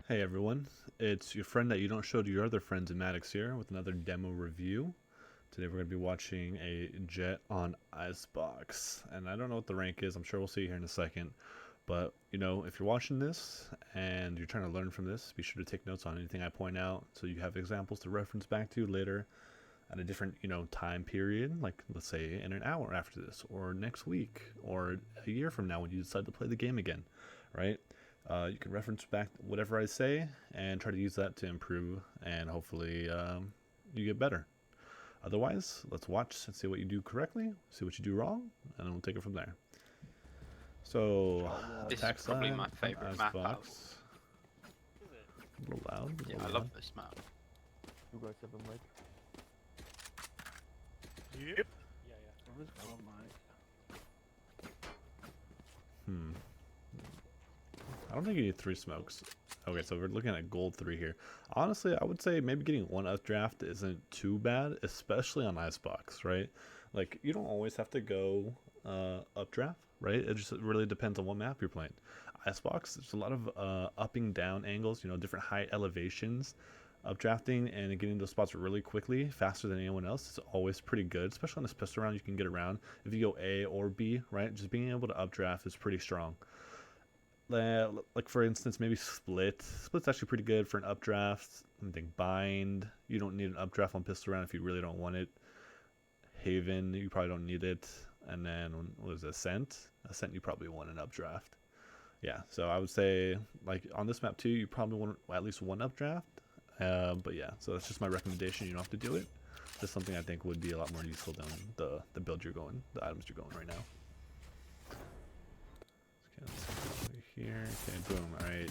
Hey everyone, it's your friend that you don't show to your other friends in Maddox here with another demo review. Today we're going to be watching a Jett on Icebox, and I don't know what the rank is, I'm sure we'll see here in a second. But, if you're watching this and you're trying to learn from this, be sure to take notes on anything I point out so you have examples to reference back to later at a different, time period, like let's say in an hour after this, or next week, or a year from now when you decide to play the game again, right? You can reference back whatever I say and try to use that to improve, and hopefully you get better. Otherwise, let's watch and see what you do correctly, see what you do wrong, and then we'll take it from there. So, This attack is probably side my on favourite map out. Icebox. A little loud. Yeah, I love this map. You guys have a mic? Yep. Yeah. Oh my. I don't think you need 3 smokes. Okay, so we're looking at gold 3 here. Honestly, I would say maybe getting 1 updraft isn't too bad, especially on Icebox, right? Like, you don't always have to go updraft, right? It just really depends on what map you're playing. Icebox, there's a lot of upping down angles, different height elevations. Updrafting and getting those spots really quickly, faster than anyone else, is always pretty good, especially on this pistol round. You can get around if you go A or B, right? Just being able to updraft is pretty strong. Like for instance, maybe Split's actually pretty good for an updraft. I think Bind, you don't need an updraft on pistol round if you really don't want it. Haven, you probably don't need it. And then what is it, Ascent you probably want an updraft. Yeah, so I would say like on this map too, you probably want at least 1 updraft. But yeah, so that's just my recommendation. You don't have to do it. Just something I think would be a lot more useful than the build you're going, the items you're going right now. Okay, let's go here. Okay, boom. All right.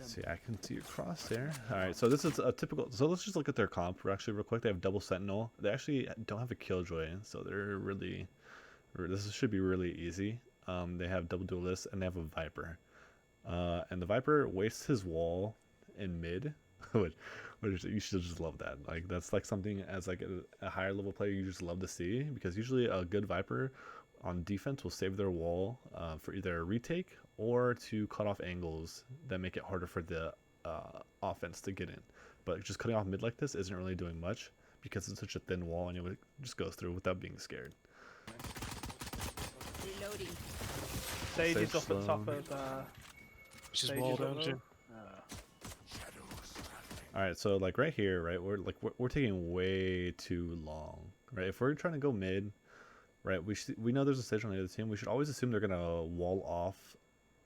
See, I can see your crosshair. All right, so this is a typical. So let's just look at their comp. Actually, real quick, they have double sentinel. They actually don't have a killjoy, so they're really. This should be really easy. They have double duelist and they have a viper. And the viper wastes his wall in mid. Which you should just love that. Like that's like something as like a higher level player you just love to see, because usually a good viper on defense will save their wall for either a retake or to cut off angles that make it harder for the offense to get in. But just cutting off mid like this isn't really doing much because it's such a thin wall and it just goes through without being scared. Reloading. Sage is Sage up at top slow. of Which is Sage wall, is don't you? All right, so like right here, right, we're taking way too long, right? If we're trying to go mid, right, we know there's a stage on the other team. We should always assume they're gonna wall off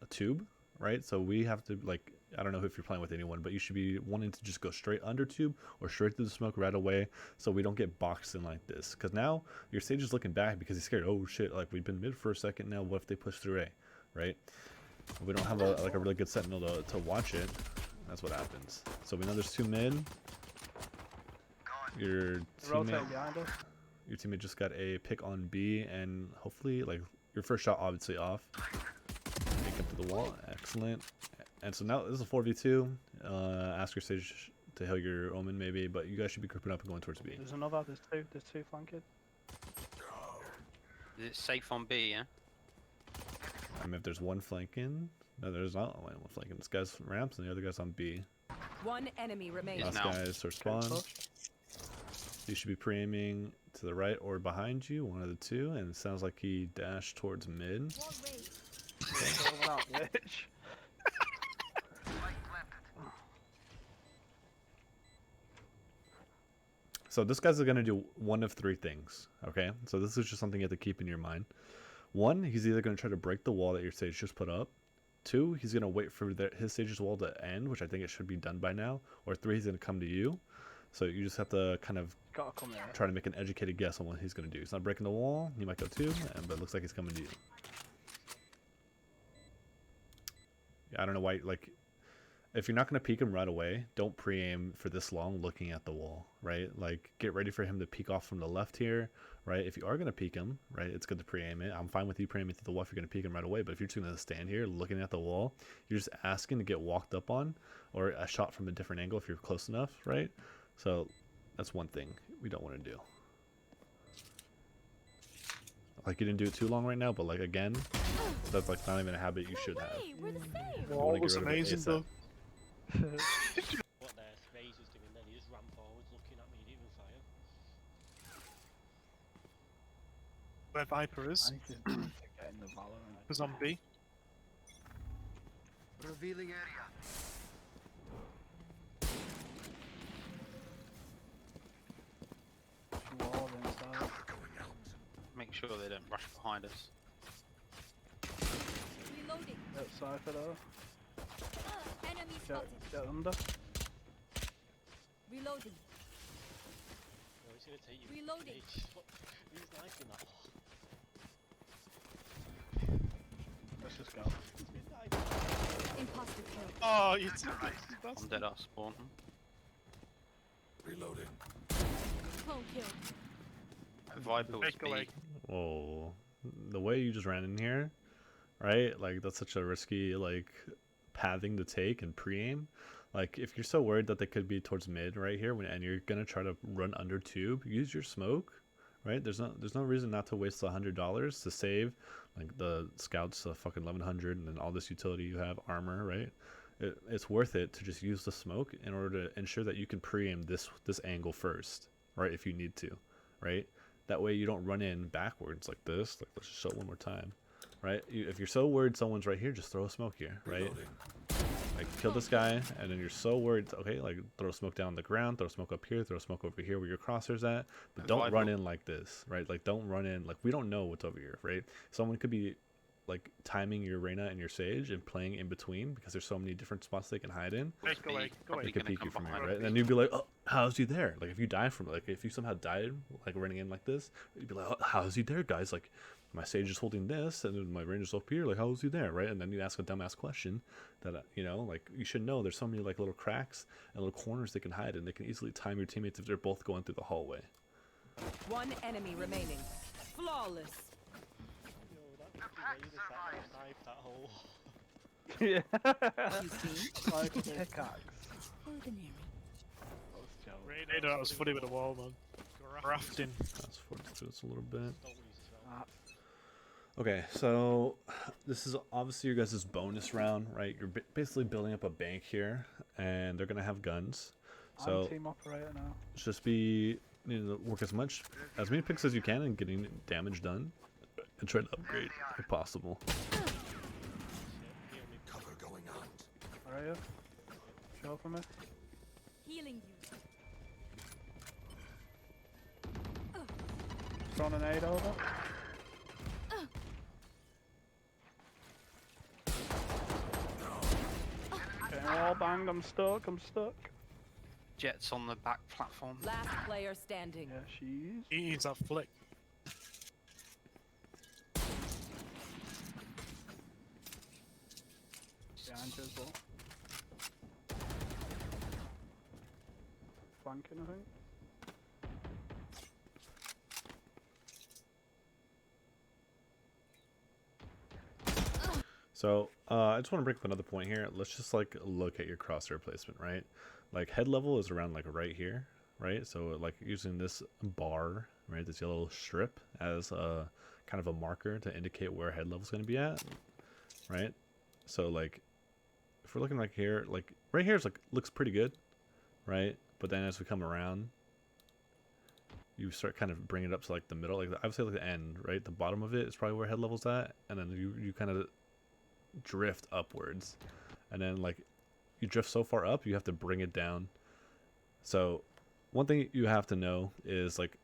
a tube, right? So we have to like, I don't know if you're playing with anyone, but you should be wanting to just go straight under tube or straight through the smoke right away, so we don't get boxed in like this. Because now your stage is looking back because he's scared. Oh shit! Like we've been mid for a second now. What if they push through A, right? We don't have a really good sentinel to watch it. That's what happens. So we know there's 2 mid. Your rotate behind us. teammate just got a pick on B, and hopefully, like, your first shot obviously off. Make it to the wall. Excellent. And so now this is a 4v2. Ask your stage to heal your omen maybe, but you guys should be grouping up and going towards B. There's another. There's two flanking. Is it safe on B, yeah? I mean, if there's one flanking, no, there's not one flanking. This guy's ramps and the other guy's on B. One enemy remains. Yes. Last now. guy's for spawn. You should be pre-aiming to the right or behind you, one of the two, and it sounds like he dashed towards mid. Bitch. So this guy's going to do one of 3 things, okay? So this is just something you have to keep in your mind. 1, he's either going to try to break the wall that your stage just put up. 2, he's going to wait for his stage's wall to end, which I think it should be done by now. Or 3, he's going to come to you. So you just have to kind of Gotta come here. try to make an educated guess on what he's going to do. He's not breaking the wall. He might go 2, but it looks like he's coming to you. I don't know why, like, if you're not going to peek him right away, don't pre-aim for this long looking at the wall, right? Like, get ready for him to peek off from the left here, right? If you are going to peek him, right, it's good to pre-aim it. I'm fine with you pre-aiming through the wall if you're going to peek him right away, but if you're just going to stand here looking at the wall, you're just asking to get walked up on or a shot from a different angle if you're close enough, right? So that's one thing we don't want to do. Like, you didn't do it too long right now, but like, again, that's like not even a habit you should have. Hey, we're the same. You wanna Wall get was rid of it amazing ASAP. though. What their Razor's doing then, he just ran forwards looking at me, he didn't even fire. Where Viper is. I need to get in the Valorant. The zombie. Revealing area. Wall inside. Make sure they don't rush behind us. Reloading. Get Cypher though. Enemy Get, spotted. get under. Reloading. No, it's gonna take you. Reloading. ages. What- Who's knifing that? Let's just go. Imposter kill. Oh, you took it. I'm dead at spawn. Clone kill. Viper was Take away. B. Whoa, the way you just ran in here, right? Like that's such a risky like pathing to take and pre-aim. Like if you're so worried that they could be towards mid right here, and you're gonna try to run under tube, use your smoke, right? There's no reason not to waste $100 to save like the scouts fucking 1100 and then all this utility you have, armor, right? It's worth it to just use the smoke in order to ensure that you can pre-aim this angle first, right? If you need to, right? That way you don't run in backwards like this. Like let's just show it one more time, right? If you're so worried someone's right here, just throw a smoke here, right? Like kill this guy, and then you're so worried. Okay, like throw smoke down the ground, throw smoke up here, throw smoke over here where your crosser's at. But And don't Viper- run in like this, right? Like don't run in like we don't know what's over here, right? Someone could be like timing your Reyna and your Sage and playing in between because there's so many different spots they can hide in. Was Take away, B. go Probably away. They could gonna peek come you from here, behind right? us. And then you'd be like, "Oh, how's he there?" Like if you die from like if you somehow died like running in like this, you'd be like, "Oh, how's he there, guys?" Like my Sage is holding this, and then my Ranger's up here. Like how is he there, right? And then you ask a dumbass question that you know, like you should know. There's so many like little cracks and little corners they can hide in. They can easily time your teammates if they're both going through the hallway. One enemy remaining. Flawless. Yo, that fucking Razor sat there, knifed that hole. Yeah. You see? Like a pickaxe. Ordinary. Raider, that was funny with the wall, man. Grafting. That's forward to us a little bit. Don't lose as well. Okay, so this is obviously your guys' bonus round, right? You're basically building up a bank here, and they're gonna have guns. I'm So team operator now. just be you know, work as many picks as you can and getting damage done, and try to upgrade if possible. Shit, heal me. Where are you? Show for me. Healing you. Thrown an aid over. Getting wall banged. I'm stuck. I'm stuck. Jets on the back platform. Last player standing. Yeah, she's. He needs that flick. Behind you as well. Flanking, I think. So I just want to bring up another point here. Let's just like look at your crosshair placement, right? Like head level is around like right here, right? So like using this bar, right, this yellow strip as a kind of a marker to indicate where head level is going to be at, right? So like if we're looking like here, like right here is like looks pretty good, right? But then as we come around, you start kind of bringing it up to like the middle, like I would say like the end, right? The bottom of it is probably where head level's at, and then you kind of drift upwards, and then like you drift so far up you have to bring it down. So one thing you have to know is like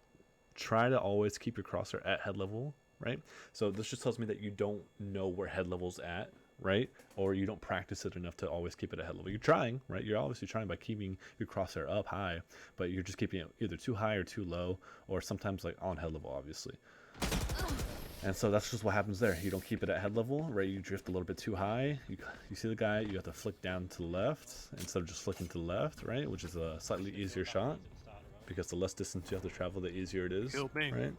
try to always keep your crosshair at head level, right? So this just tells me that you don't know where head level's at, right? Or you don't practice it enough to always keep it at head level. You're trying, right? You're obviously trying by keeping your crosshair up high, but you're just keeping it either too high or too low, or sometimes like on head level, obviously. And so that's just what happens there. You don't keep it at head level, right? You drift a little bit too high. You see the guy, you have to flick down to the left instead of just flicking to the left, right? Which is a slightly easier shot because the less distance you have to travel, the easier it is, Killed me. right?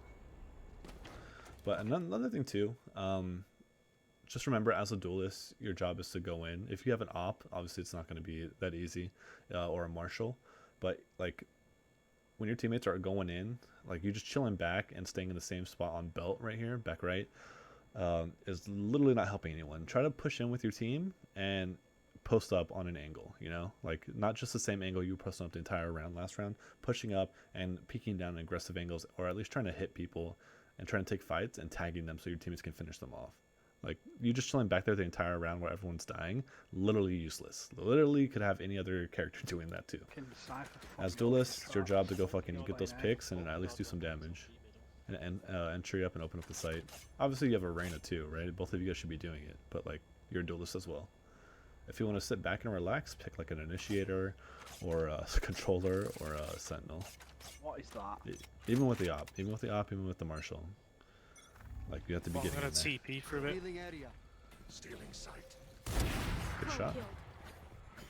But another thing too, just remember as a duelist, your job is to go in. If you have an op, obviously it's not going to be that easy, or a marshal, but like when your teammates are going in, like you just chilling back and staying in the same spot on belt right here, back right, is literally not helping anyone. Try to push in with your team and post up on an angle, you know, like not just the same angle you were posting up the entire round last round, pushing up and peeking down in aggressive angles, or at least trying to hit people and trying to take fights and tagging them so your teammates can finish them off. Like, you just chilling back there the entire round while everyone's dying, literally useless. Literally could have any other character doing that too. Fucking Cypher As fucking duelists, it's your traps. job to go fucking get those picks and at least do some damage. And entry up and open up the site. Obviously you have Arena too, right? Both of you guys should be doing it, but like, you're a duelist as well. If you want to sit back and relax, pick like an initiator or a controller or a sentinel. What is that? Even with the op, even with the marshal. Like, you have to be I'm getting gonna in there. TP for a bit. Good shot.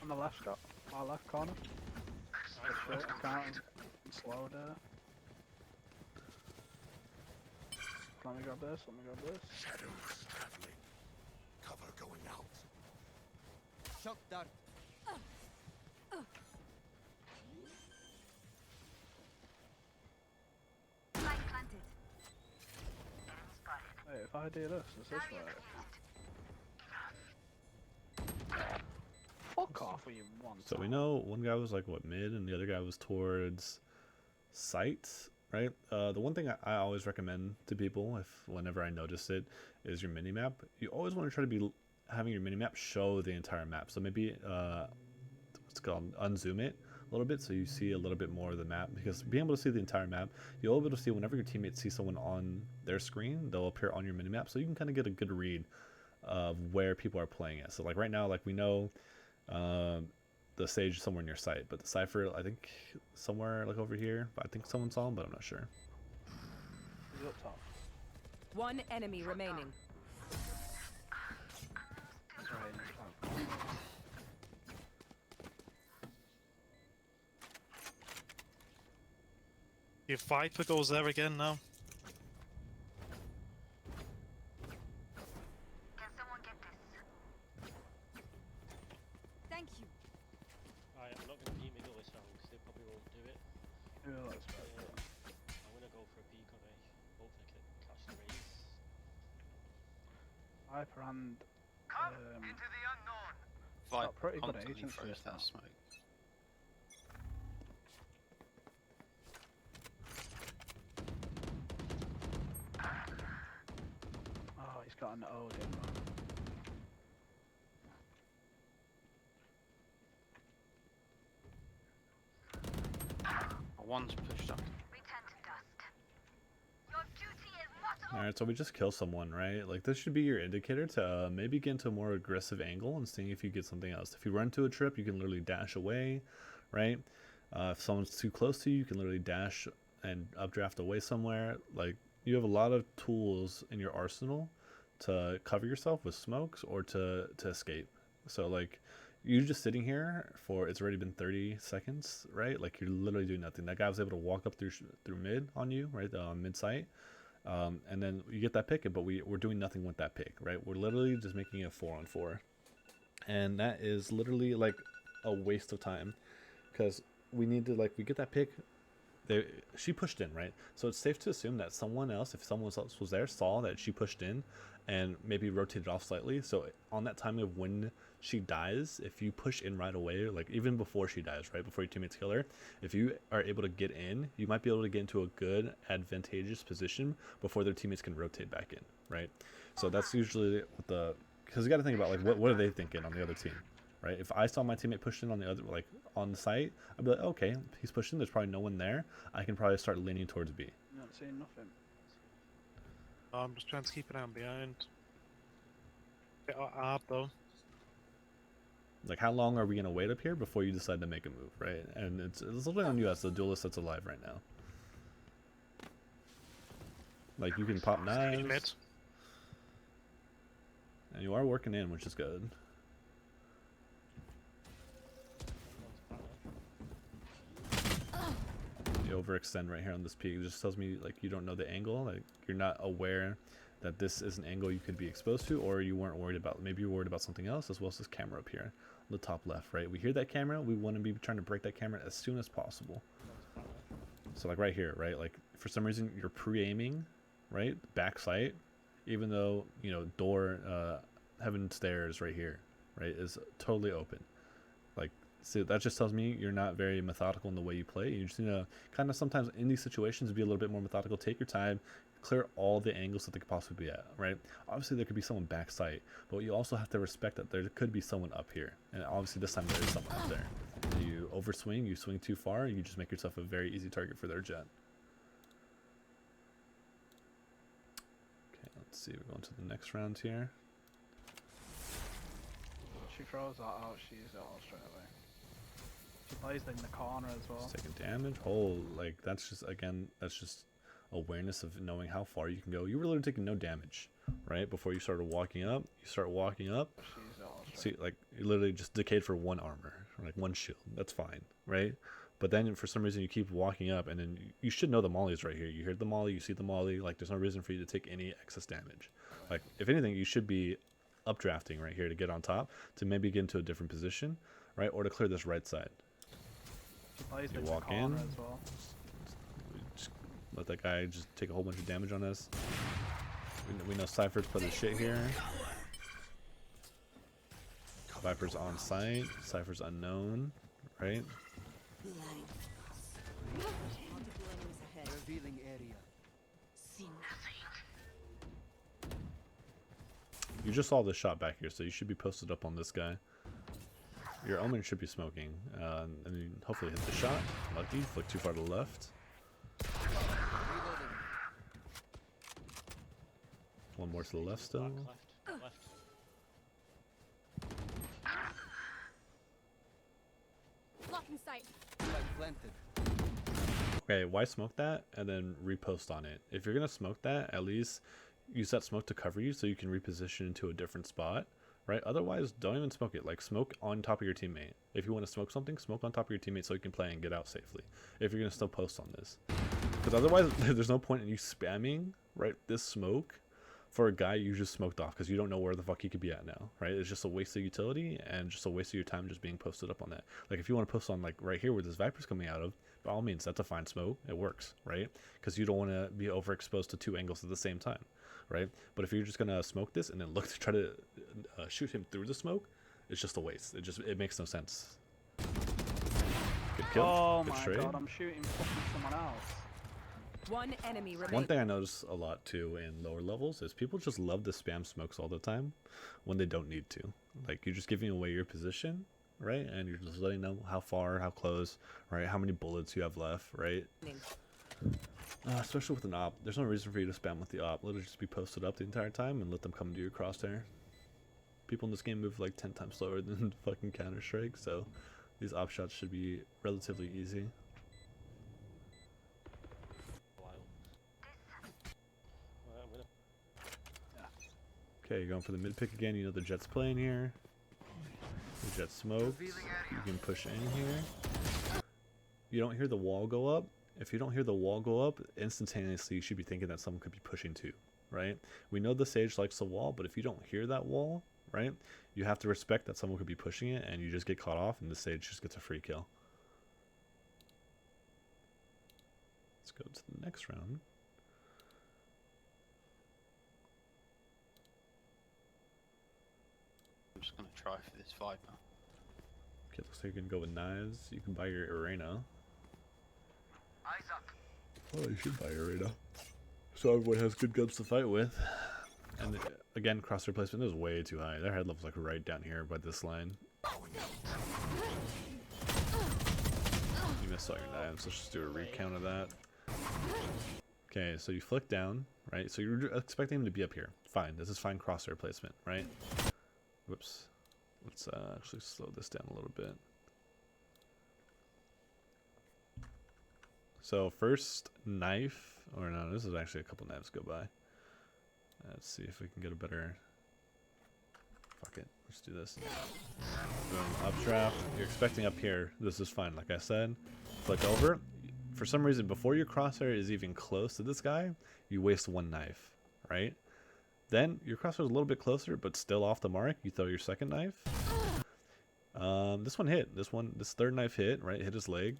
On the left, Scott. Our left corner. Shit, I can't. I'm slow there. Let me grab this, let me grab this. Shadows traveling. Cover going out. Shock dart. Hey, if I do this, is this right? Fuck off with you one So we time. know one guy was like, what, mid, and the other guy was towards site, right? The one thing I always recommend to people, whenever I notice it, is your minimap. You always want to try to be having your minimap show the entire map. So maybe, what's it called, unzoom it a little bit so you see a little bit more of the map, because being able to see the entire map, you'll be able to see whenever your teammates see someone on their screen, they'll appear on your minimap, so you can kind of get a good read of where people are playing at. So like right now, like we know the Sage is somewhere near site, but the Cypher, I think somewhere like over here, but I think someone saw him, but I'm not sure. He's up top. One enemy remaining. He's right in the top. If Viper goes there again now. Thank you. I'm not going to team middle this round because they probably won't do it. Yeah, that's right. I'm going to go for a peek on A. Hopefully I can catch the race. Viper and Vibe pretty good constantly agency throws now. that smoke. oh, he's got an Odin. One's pushed up. Alright, so we just kill someone, right? Like, this should be your indicator to maybe get into a more aggressive angle and seeing if you get something else. If you run into a trip, you can literally dash away, right? If someone's too close to you, you can literally dash and updraft away somewhere. Like, you have a lot of tools in your arsenal to cover yourself with smokes or to escape. So, like, you're just sitting here for, it's already been 30 seconds, right? Like, you're literally doing nothing. That guy was able to walk up through mid on you, right? Mid site. And then you get that pick, but we're doing nothing with that pick, right? We're literally just making a 4-on-4, and that is literally like a waste of time, because we need to, like, we get that pick. She pushed in, right? So it's safe to assume that someone else, if someone else was there, saw that she pushed in and maybe rotated off slightly. So on that time of when she dies, if you push in right away, like even before she dies, right, before your teammates kill her, if you are able to get in, you might be able to get into a good advantageous position before their teammates can rotate back in, right? So that's usually what because you got to think about, like, what are they thinking on the other team, right? If I saw my teammate pushed in on the other, like on the site, I'd be like, okay, he's pushed in, there's probably no one there, I can probably start leaning towards B. I'm not seeing nothing. I'm just trying to keep an eye on behind. Bit hard though. Like, how long are we gonna wait up here before you decide to make a move, right? And it's literally on you as the duelist that's alive right now. Like, you can pop In knives, mid. and you are working in, which is good. You overextend right here on this peak. It just tells me, like, you don't know the angle, like you're not aware that this is an angle you could be exposed to, or you weren't worried about, maybe you're worried about something else, as well as this camera up here on the top left, right? We hear that camera, we want to be trying to break that camera as soon as possible. So like right here, right? Like, for some reason you're pre-aiming, right? Back sight, even though, you know, door, heaven stairs right here, right, is totally open. Like, so that just tells me you're not very methodical in the way you play. You just need to kind of sometimes in these situations be a little bit more methodical. Take your time, clear all the angles that they could possibly be at, right? Obviously, there could be someone back sight, but you also have to respect that there could be someone up here. And obviously, this time there is someone up there. You overswing, you swing too far, and you just make yourself a very easy target for their jet. Okay, let's see. We're going to the next round here. She throws that out, she uses it all straight away. She plays in the corner as well. Just taking damage. Oh, like that's just again, that's just awareness of knowing how far you can go. You were literally taking no damage, right? Before you started walking up. You start walking up. She uses it all straight. See, like you literally just decayed for one armor, or like one shield. That's fine, right? But then for some reason you keep walking up, and then you should know the molly's right here. You hear the molly, you see the molly. Like there's no reason for you to take any excess damage. Like if anything, you should be updrafting right here to get on top, to maybe get into a different position, right? Or to clear this right side. She plays You in the walk corner in. as well. Just let that guy just take a whole bunch of damage on us. We know Cypher's put his shit here. Viper's on site. Cypher's unknown, right? Revealing area. You just saw this shot back here, so you should be posted up on this guy. Your Omen should be smoking, and you hopefully hit the shot. Lucky, flick too far to the left. Reloading. One more to the left still. Back left. Blocking sight. Flag planted. Okay, why smoke that and then repost on it? If you're gonna smoke that, at least use that smoke to cover you so you can reposition into a different spot, right? Otherwise, don't even smoke it. Like smoke on top of your teammate. If you want to smoke something, smoke on top of your teammate so you can play and get out safely. If you're gonna still post on this, because otherwise, there's no point in you spamming right this smoke for a guy you just smoked off because you don't know where the fuck he could be at now, right? It's just a waste of utility and just a waste of your time just being posted up on that. Like if you want to post on like right here where this Viper's coming out of, by all means, that's a fine smoke. It works, right? Because you don't want to be overexposed to two angles at the same time, right? But if you're just gonna smoke this and then look to try to shoot him through the smoke, it's just a waste. It makes no sense. Good kill. Oh Good my trade. god, I'm shooting fucking someone else. One enemy remaining. One thing I notice a lot too in lower levels is people just love to spam smokes all the time when they don't need to. Like you're just giving away your position, right? And you're just letting them how far, how close, right? How many bullets you have left, right? Especially with an op, there's no reason for you to spam with the op. Literally just be posted up the entire time and let them come to your crosshair. People in this game move like 10 times slower than fucking Counter-Strike, so these op shots should be relatively easy. I'm gonna Okay, you're going for the mid pick again. You know the Jet's playing here. The Jet smoked. You can push in here. You don't hear the wall go up. If you don't hear the wall go up, instantaneously you should be thinking that someone could be pushing too, right? We know the Sage likes the wall, but if you don't hear that wall, right, you have to respect that someone could be pushing it and you just get caught off and the Sage just gets a free kill. Let's go to the next round. I'm just gonna try for this Viper. Okay, looks like you can go with knives. You can buy your arena. Oh, you should buy your arena. So everyone has good guns to fight with. And again, cross replacement is way too high. Their head level's like right down here by this line. You missed all your knives. Let's just do a recount of that. Okay, so you flick down, right? So you're expecting him to be up here. Fine, this is fine crosshair placement, right? Whoops. Let's actually slow this down a little bit. So first knife, or no, this is actually a couple knives go by. Let's see if we can get a better. Fuck it, let's do this. Boom, updraft. You're expecting up here. This is fine, like I said. Flick over. For some reason, before your crosshair is even close to this guy, you waste one knife, right? Then your crosshair is a little bit closer, but still off the mark. You throw your second knife. This one hit. This third knife hit, right? Hit his leg.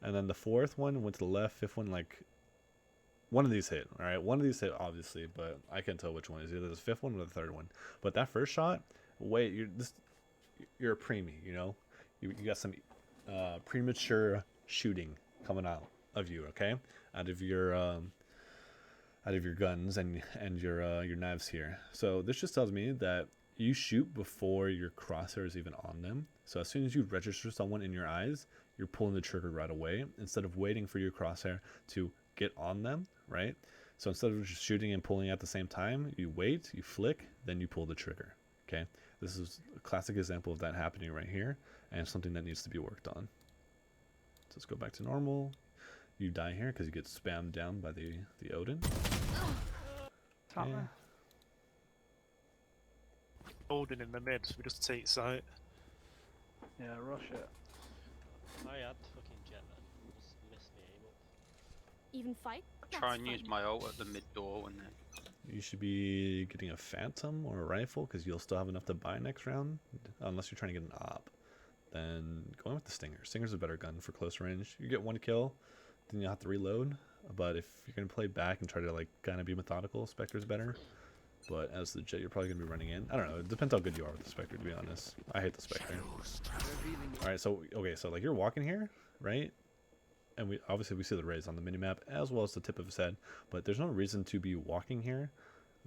And then the fourth one went to the left. Fifth one, like, one of these hit. All right, one of these hit, obviously, but I can't tell which one is either the fifth one or the third one. But that first shot wait, you're a preemie, you know, you got some premature shooting coming out of you, okay, out of your guns and your knives here. So this just tells me that you shoot before your crosshair is even on them. So as soon as you register someone in your eyes, you're pulling the trigger right away instead of waiting for your crosshair to get on them, right? So instead of just shooting and pulling at the same time, you wait, you flick, then you pull the trigger. Okay, this is a classic example of that happening right here, and something that needs to be worked on. So let's go back to normal. You die here because you get spammed down by the Odin. Top Yeah. there. Holding in the mid, so we just take site. Yeah, rush it. I had fucking Jet and just missed me aim up. Even fight? Try That's and use fun. my ult at the mid door when they. You should be getting a phantom or a rifle because you'll still have enough to buy next round, unless you're trying to get an op. Then going with the stinger. Stinger's a better gun for close range. You get one kill, then you'll have to reload. But if you're gonna play back and try to like kind of be methodical, Spectre's better. But as the Jet, you're probably gonna be running in. I don't know. It depends how good you are with the Spectre, to be honest. I hate the Spectre. Revealing All right, so okay, so like you're walking here, right? And we obviously we see the rays on the minimap as well as the tip of his head, but there's no reason to be walking here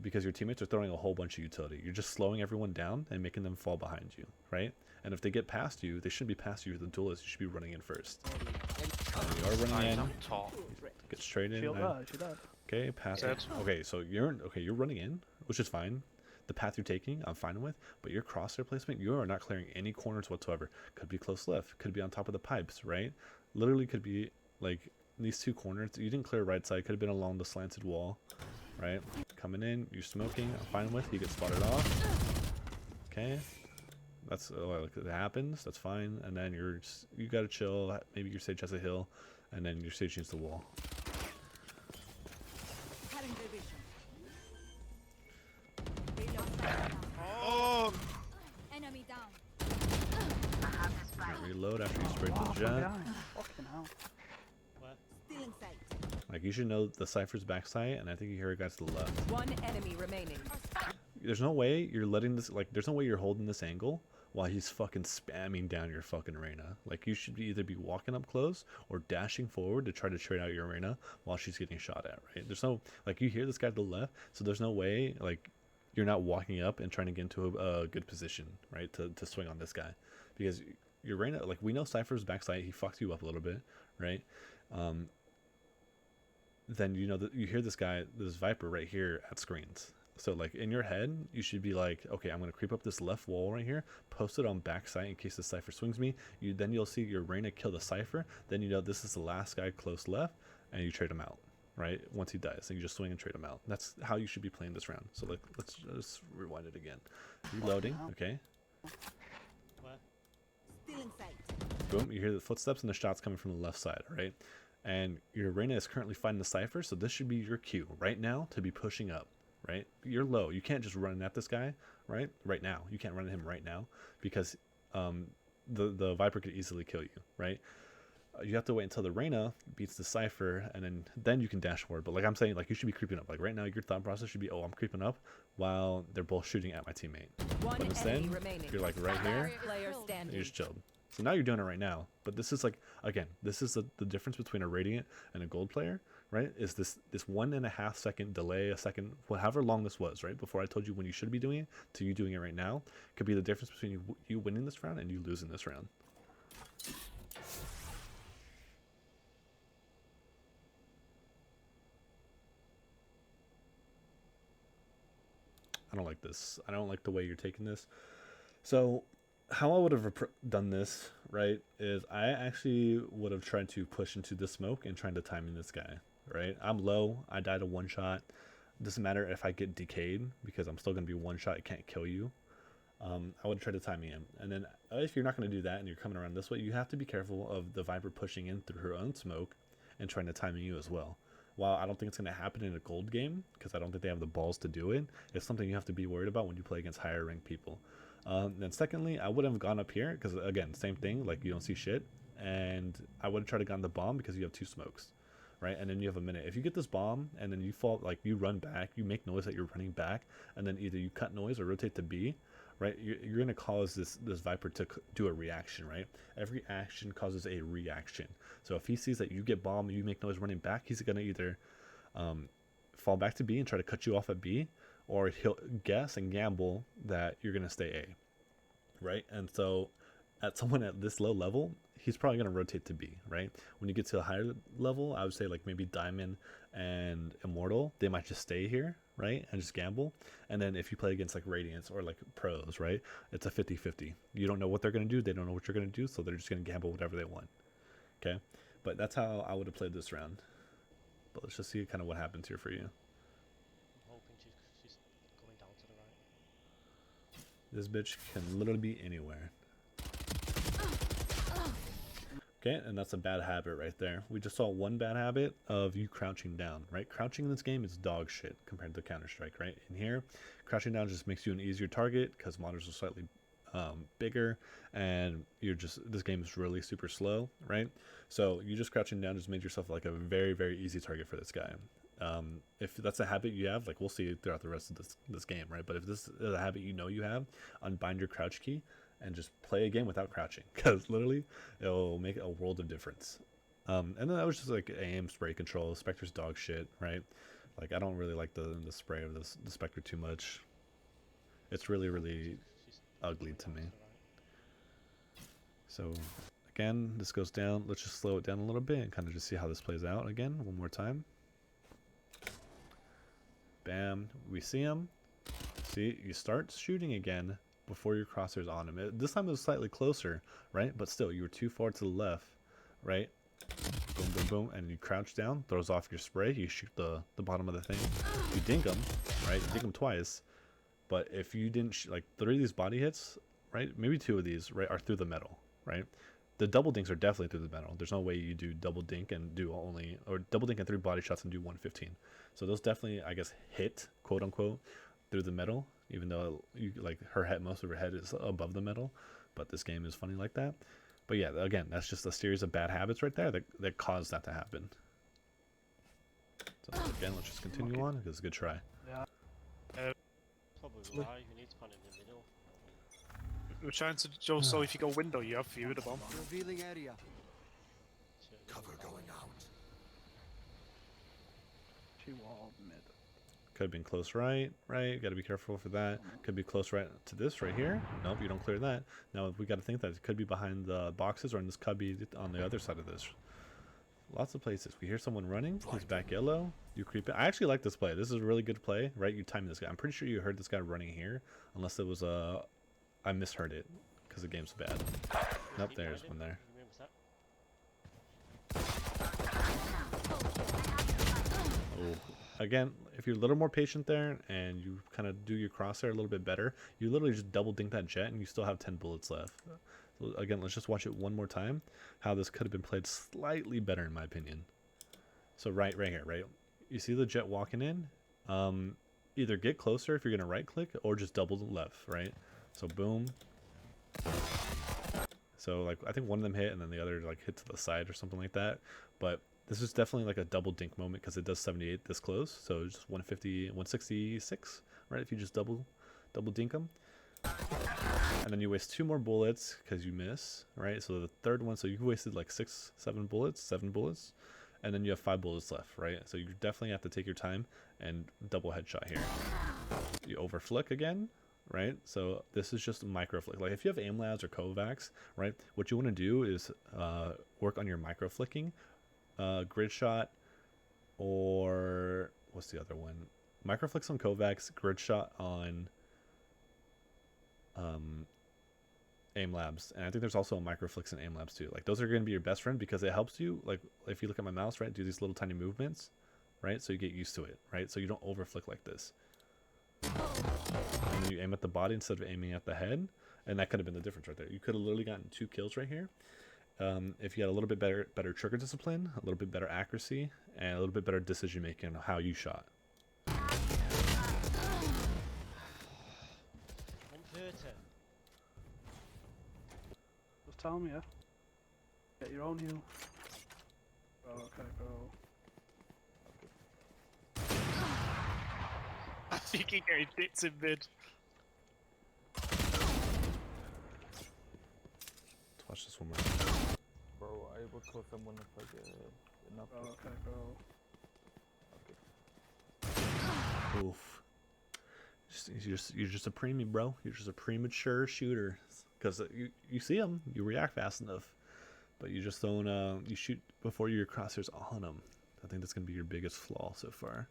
because your teammates are throwing a whole bunch of utility. You're just slowing everyone down and making them fall behind you, right? And if they get past you, they shouldn't be past you. The duelist, you should be running in first. And you are running in. Up top. Get straight in. Shield and- that, she died. Okay, pass it. Okay, so you're running in, which is fine. The path you're taking, I'm fine with. But your crosshair placement, you are not clearing any corners whatsoever. Could be close left, could be on top of the pipes, right? Literally could be like these two corners. You didn't clear right side, could have been along the slanted wall, right? Coming in, you're smoking, I'm fine with. You get spotted off. Okay. That's it happens, that's fine. And then you gotta chill. Maybe your sage has a hill, and then your sage needs the wall. Cutting division. Oh! Enemy down. Reload after you sprayed Wow, the from jet. behind. Fucking hell. Still in sight. Like you should know the Cypher's backside, and I think you hear a guy to the left. One enemy remaining. There's no way you're letting this, like, there's no way you're holding this angle while he's fucking spamming down your fucking Reyna. Like, you should either be walking up close or dashing forward to try to trade out your Reyna while she's getting shot at, right? There's no, like, you hear this guy to the left, so there's no way, like, you're not walking up and trying to get into a good position, right, to swing on this guy. Because your Reyna, like, we know Cypher's backside, he fucked you up a little bit, right? Then, you know, you hear this guy, this Viper right here at screens. So, like, in your head, you should be like, okay, I'm going to creep up this left wall right here, post it on backside in case the Cypher swings me. Then you'll see your Reyna kill the Cypher. Then you know this is the last guy close left, and you trade him out, right? Once he dies, and you just swing and trade him out. That's how you should be playing this round. So, like, let's just rewind it again. Reloading, okay? Still in sight. Boom, you hear the footsteps and the shots coming from the left side, right? And your Reyna is currently fighting the Cypher, so this should be your cue right now to be pushing up, right? You're low. You can't just run at this guy, right? Right now. You can't run at him right now because the Viper could easily kill you, right? You have to wait until the Reyna beats the Cypher, and then you can dash forward. But like I'm saying, like you should be creeping up. Like right now, your thought process should be, oh, I'm creeping up while they're both shooting at my teammate. One But instead, enemy remaining. you're like right here, Player and standing. you're just chilled. So now you're doing it right now. But this is like, again, this is the difference between a Radiant and a Gold player, right? Is this 1.5 second delay, a second, however long this was, right? Before I told you when you should be doing it to you doing it right now, could be the difference between you winning this round and you losing this round. I don't like this. I don't like the way you're taking this. So how I would have done this, right, is I actually would have tried to push into the smoke and trying to timing this guy, right? I'm low. I died a one shot. Doesn't matter if I get decayed because I'm still going to be one shot. It can't kill you. I would try to time him. And then if you're not going to do that and you're coming around this way, you have to be careful of the Viper pushing in through her own smoke and trying to time you as well. While I don't think it's going to happen in a gold game because I don't think they have the balls to do it, it's something you have to be worried about when you play against higher ranked people. Then secondly, I wouldn't have gone up here because, again, same thing, like you don't see shit. And I would have tried to gone the bomb because you have two smokes, right? And then you have a minute. If you get this bomb and then you fall, like you run back, you make noise that you're running back, and then either you cut noise or rotate to B, right? You're gonna cause this Viper to do a reaction, right? Every action causes a reaction. So if he sees that you get bombed, you make noise running back, he's gonna either fall back to B and try to cut you off at B, or he'll guess and gamble that you're gonna stay A, right? And so at someone at this low level, he's probably going to rotate to B, right? When you get to a higher level, I would say like maybe Diamond and Immortal, they might just stay here, right? And just gamble. And then if you play against like Radiance or like pros, right? It's a 50-50. You don't know what they're going to do. They don't know what you're going to do. So they're just going to gamble whatever they want. Okay. But that's how I would have played this round. But let's just see kind of what happens here for you. I'm hoping she's going down to the right. This bitch can literally be anywhere. Okay, and that's a bad habit right there. We just saw one bad habit of you crouching down, right? Crouching in this game is dog shit compared to Counter-Strike, right? In here, crouching down just makes you an easier target because monitors are slightly bigger, and this game is really super slow, right? So you just crouching down just made yourself like a very, very easy target for this guy. If that's a habit you have, like we'll see throughout the rest of this game, right? But if this is a habit you have, unbind your crouch key and just play a game without crouching, because literally it'll make a world of difference. And then that was just like aim, spray control. Spectre's dog shit, right? Like I don't really like the spray of the Spectre too much. It's really, really ugly to me. So again, this goes down. Let's just slow it down a little bit and kind of just see how this plays out again one more time. Bam, we see him. See, you start shooting again before your crosshair's on him. This time it was slightly closer, right? But still, you were too far to the left, right? Boom, boom, boom, and you crouch down, throws off your spray, you shoot the bottom of the thing, you dink him, right? You dink him twice, but if you didn't, like 3 of these body hits, right? Maybe 2 of these, right, are through the metal, right? The double dinks are definitely through the metal. There's no way you do double dink and do only, or double dink and 3 body shots and do 115. So those definitely, I guess, hit, quote unquote, through the metal, even though you like her head, most of her head is above the metal. But this game is funny like that. But yeah, again, that's just a series of bad habits right there that caused that to happen. So again, let's just continue on. It's a good try. Probably why you need to pan in the middle. We're trying to just so if you go window, you have view of the bomb. Revealing area. Cover going out. She walled mid. Could have been close right. Got to be careful for that. Could be close right to this right here. Nope, you don't clear that. Now we got to think that it could be behind the boxes, or in this cubby on the other side of this. Lots of places. We hear someone running. He's back yellow. You creep it. I actually like this play. This is a really good play, right? You time this guy. I'm pretty sure you heard this guy running here, unless it was I misheard it because the game's bad. Nope, there's one there. Oh, again, if you're a little more patient there and you kind of do your crosshair a little bit better, you literally just double dink that jet and you still have 10 bullets left. So again, let's just watch it one more time. How this could have been played slightly better in my opinion. So right here, right? You see the jet walking in? Either get closer if you're gonna right click or just double left, right? So boom. So like I think one of them hit and then the other like hit to the side or something like that. But this is definitely like a double dink moment because it does 78 this close. So it's just 150, 166, right? If you just double dink them. And then you waste 2 more bullets because you miss, right? So the third one, so you wasted like 7 bullets. And then you have 5 bullets left, right? So you definitely have to take your time and double headshot here. You overflick again, right? So this is just a micro flick. Like if you have aim labs or Kovacs, right? What you want to do is work on your micro flicking, grid shot, or what's the other one? Micro flicks on Kovacs, grid shot on aim labs, and I think there's also a microflicks and aim labs too. Like those are going to be your best friend because it helps you, like if you look at my mouse, right, do these little tiny movements, right, so you get used to it, right, so you don't overflick like this, and then you aim at the body instead of aiming at the head, and that could have been the difference right there. You could have literally gotten 2 kills right here if you had a little bit better trigger discipline, a little bit better accuracy, and a little bit better decision making on how you shot. Just tell me, yeah. Get your own heal. Oh, okay, bro. I think he getting hits in mid. watch this one more time. Bro, I will kill someone if I get enough. Oh, okay, bro. Oof. You're just a preemie, bro. You're just a premature shooter. Because you see them, you react fast enough, but you just don't. You shoot before your crosshairs on them. I think that's gonna be your biggest flaw so far.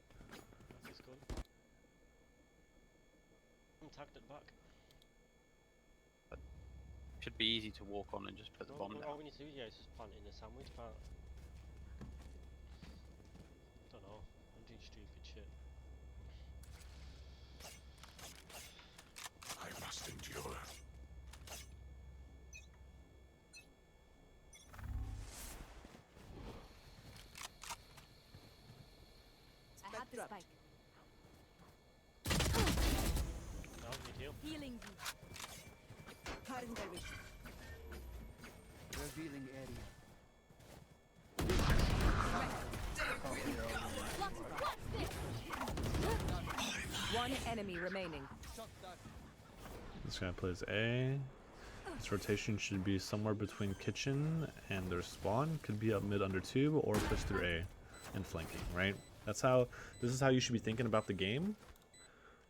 He's good. I'm tagged at the back. Should be easy to walk on and just put the bomb All down. we need to do, yeah, is just plant in the sandwich part. Don't know. I'm doing stupid shit. I must endure. I have the spike. No, need heal. Healing you. Cutting their vision. Revealing area. What's this? One enemy remaining. Shot that. This guy plays A. This rotation should be somewhere between kitchen and their spawn. Could be up mid under tube or push through A and flanking, right? This is how you should be thinking about the game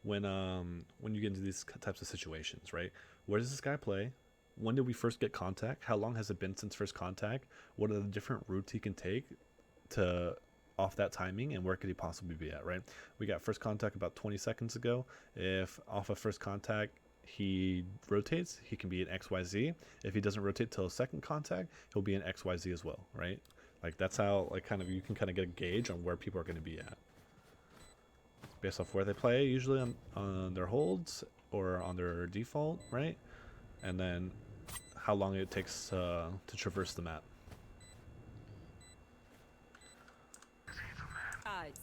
when you get into these types of situations, right? Where does this guy play? When did we first get contact? How long has it been since first contact? What are the different routes he can take to off that timing, and where could he possibly be at, right? We got first contact about 20 seconds ago. If off of first contact he rotates, he can be an XYZ. If he doesn't rotate till second contact, he'll be an XYZ as well, right? Like that's how you can kind of get a gauge on where people are going to be at based off where they play, usually on their holds or on their default, right? And then how long it takes to traverse the map. Eyes.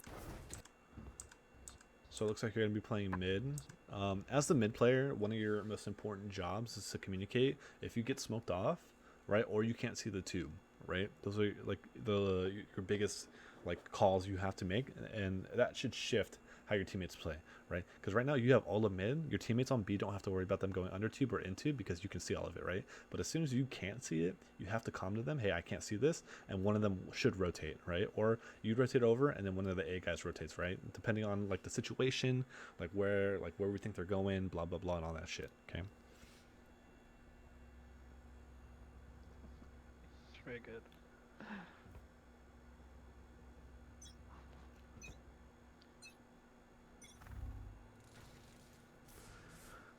So it looks like you're going to be playing mid. As the mid player, one of your most important jobs is to communicate. If you get smoked off, right, or you can't see the tube, right? Those are like your biggest calls you have to make, and that should shift how your teammates play, right? Because right now you have all of mid. Your teammates on B don't have to worry about them going under tube or in tube because you can see all of it, right? But as soon as you can't see it, you have to come to them. Hey, I can't see this, and one of them should rotate, right? Or you rotate over, and then one of the A guys rotates, right? Depending on the situation, where we think they're going, blah blah blah, and all that shit. Okay. It's very good.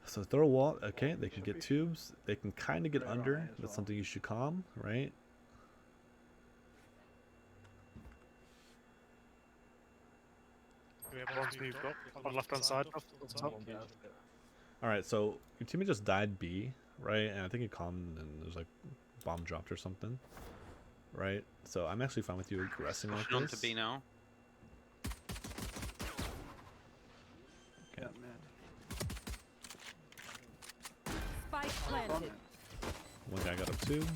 So throw a wall. Okay, they could get tubes. They can kind of get under. That's something you should calm, right? We have one's moved up on left hand side. Off the top. All right, so your teammate just died B, right? And I think he calmed and there's bomb dropped or something, right? So I'm actually fine with you aggressing like Pushing on to this. B now. Yeah, man. Spike planted. One guy got up two. Did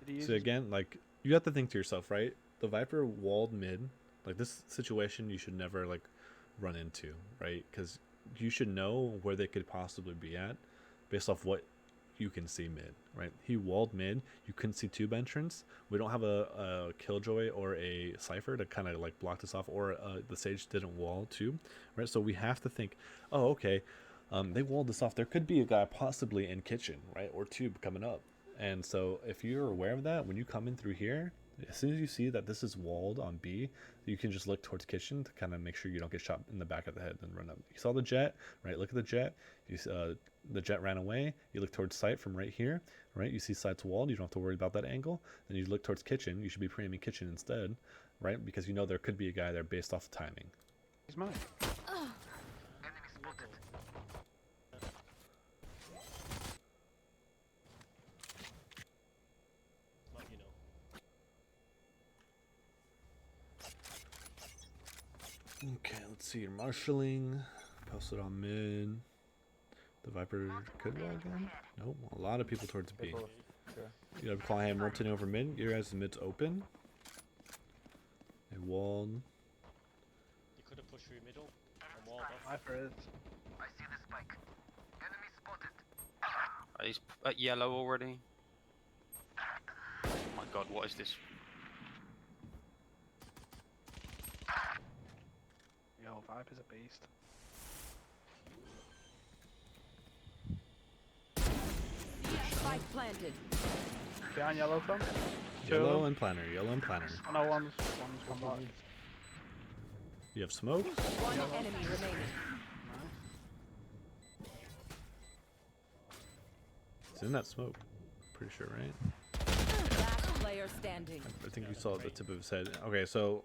he use So his- again, you have to think to yourself, right? The Viper walled mid. This situation you should never run into, right? Because you should know where they could possibly be at based off what you can see mid, right? He walled mid. You couldn't see tube entrance. We don't have a Killjoy or a Cypher to kind of block this off, or the Sage didn't wall tube, right? So we have to think, oh, okay, they walled this off. There could be a guy possibly in kitchen, right? Or tube coming up. And so if you're aware of that, when you come in through here, as soon as you see that this is walled on B, you can just look towards kitchen to kind of make sure you don't get shot in the back of the head and run up. You saw the jet, right? Look at the jet. The jet ran away. You look towards sight from right here, right? You see sight's walled. You don't have to worry about that angle. Then you look towards kitchen. You should be pre-aiming kitchen instead, right? Because you know there could be a guy there based off the timing. He's mine. Not you know. Okay, let's see. You're marshalling. Posted on mid. The Viper could wall again. Nope. A lot of people towards B. You have Clawham rotating over mid. Your guys' mid's open. They walled. You could have pushed through middle and walled off. Viper is. He's at yellow already. god, what is this? Yo, Viper's a beast. Spike planted. Behind yellow from? Yellow and planner. Yellow and planner. Oh no, one's come back. You have smoke. One enemy remaining. It's in that smoke. Pretty sure, right? Last player standing. I think you saw the tip of his head. Okay, so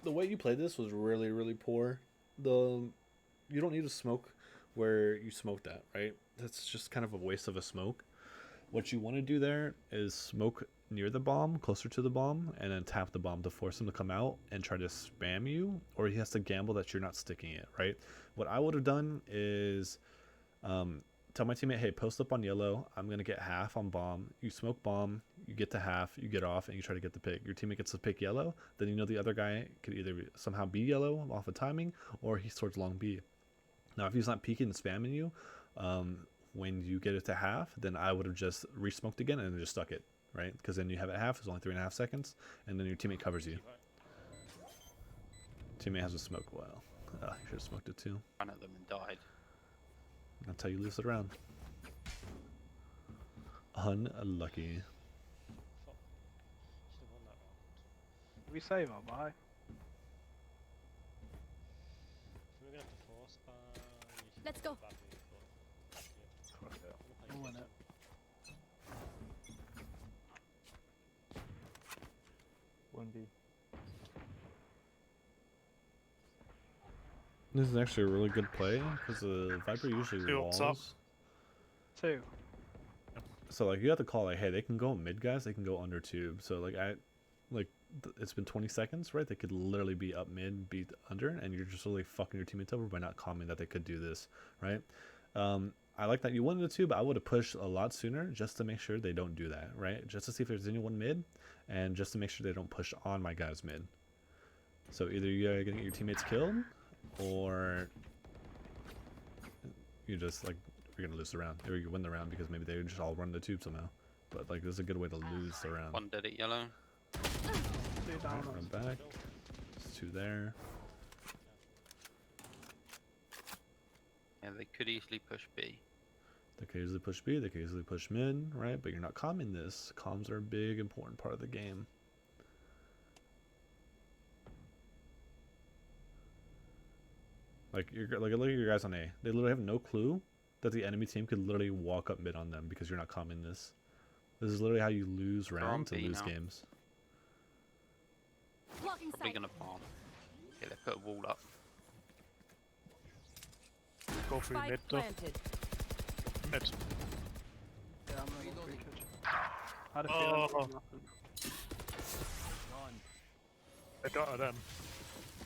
the way you played this was really, really poor. You don't need to smoke where you smoked at, right? That's just kind of a waste of a smoke. What you want to do there is smoke near the bomb, closer to the bomb, and then tap the bomb to force him to come out and try to spam you, or he has to gamble that you're not sticking it, right? What I would have done is tell my teammate, hey, post up on yellow. I'm going to get half on bomb. You smoke bomb, you get to half, you get off, and you try to get the pick. Your teammate gets to pick yellow, then you know the other guy could either somehow be yellow off of timing, or he's towards long B. Now, if he's not peeking and spamming you, when you get it to half, then I would have just re-smoked again and then just stuck it, right? Because then you have it half, it's only 3.5 seconds, and then your teammate covers you. Teammate has a smoke. Well, you should have smoked it too. Ran at them and died. That's how you lose the round. Unlucky. Fuck. Should have won that round. Did we save or buy? We're gonna have to force by. Let's go. Fuck it. We'll win it. One B. This is actually a really good play because the Viper usually Two up top. walls. 2. So like you have to call like, hey, they can go mid, guys. They can go under tube. So like it's been 20 seconds, right? They could literally be up mid, be under, and you're just really fucking your teammates over by not calming that they could do this, right? I like that you went into tube. I would have pushed a lot sooner just to make sure they don't do that, right? Just to see if there's anyone mid, and just to make sure they don't push on my guys mid. So either you're gonna get your teammates killed, or you just like you're gonna lose the round, or you win the round because maybe they just all run the tube somehow. But like this is a good way to lose the round. One dead at yellow. 2 down. Run back. There's 2 there. Yeah, they could easily push B. They could easily push B, they could easily push mid, right? But you're not calming this. Comms are a big, important part of the game. Like, look at your guys on A. They literally have no clue that the enemy team could literally walk up mid on them because you're not calming this. This is literally how you lose They're on rounds and B lose now. games. Blocking Probably sight. gonna bomb. Yeah, they put a wall up. Go through Spike mid though. planted. Mid. Yeah, I'm gonna go Reloading. free kitchen. I had a feeling that Oh. was nothing. Gone. I got her then.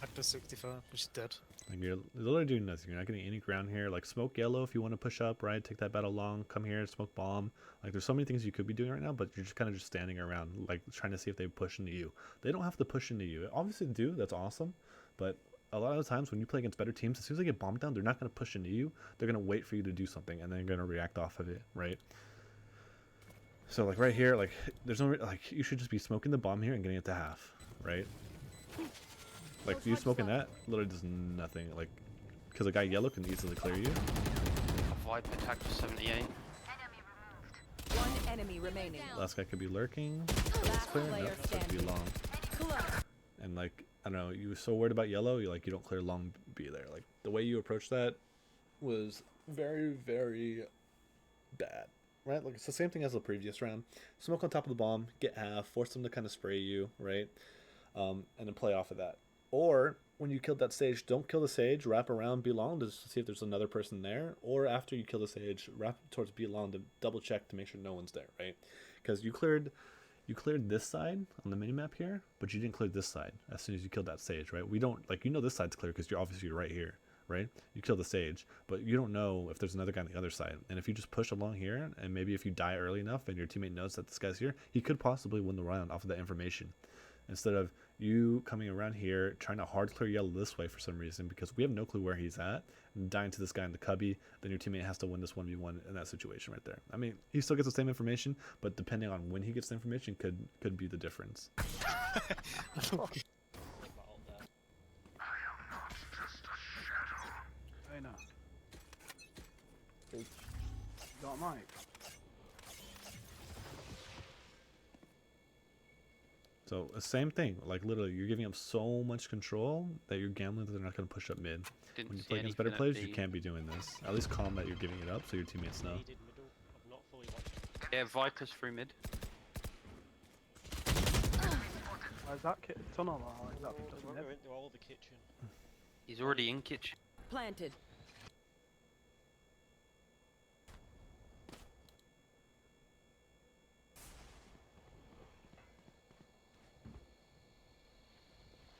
Actor 65, she's dead. Like you're literally doing nothing. You're not getting any ground here. Like smoke yellow if you want to push up, right? Take that battle long. Come here, smoke bomb. Like there's so many things you could be doing right now, but you're just kind of just standing around, like trying to see if they push into you. They don't have to push into you. Obviously they do. That's awesome. But a lot of the times when you play against better teams, as soon as they get bombed down, they're not going to push into you. They're going to wait for you to do something, and then they're going to react off of it, right? So like right here, like there's no like you should just be smoking the bomb here and getting it to half, right? Like you smoking that literally does nothing. Like because a guy yellow can easily clear you. A Viper tag for 78. One enemy remaining. Last guy could be lurking. Last Clear. player Nope, that's supposed to be standing. long. Clutch. And like I don't know, you were so worried about yellow, you don't clear long B there. Like the way you approached that was very, very bad. Right? Like it's the same thing as the previous round. Smoke on top of the bomb, get half, force them to kind of spray you, right? And then play off of that. Or when you killed that sage, don't kill the sage, wrap around B long to see if there's another person there. Or after you kill the sage, wrap towards B long to double check to make sure no one's there, right? Because you cleared this side on the minimap here, but you didn't clear this side as soon as you killed that sage, right? We don't, like, you know this side's clear because you're obviously right here, right? You kill the sage, but you don't know if there's another guy on the other side. And if you just push along here, and maybe if you die early enough and your teammate knows that this guy's here, he could possibly win the round off of that information. Instead of you coming around here, trying to hard clear yellow this way for some reason because we have no clue where he's at, and dying to this guy in the cubby, then your teammate has to win this 1v1 in that situation right there. I mean, he still gets the same information, but depending on when he gets the information could be the difference. Think about all that. Hey, no. H. You got a mic? So the same thing, like literally, you're giving up so much control that you're gambling that they're not going to push up mid. Didn't When you see play against better anything players, at you B. can't be doing this. At least calm that you're giving it up so your teammates know. Needed middle. I've not fully watched. Yeah, Viper's through mid. Where's that tunnel or is that We're just going mid? into all the kitchen. He's already in kitchen. Planted.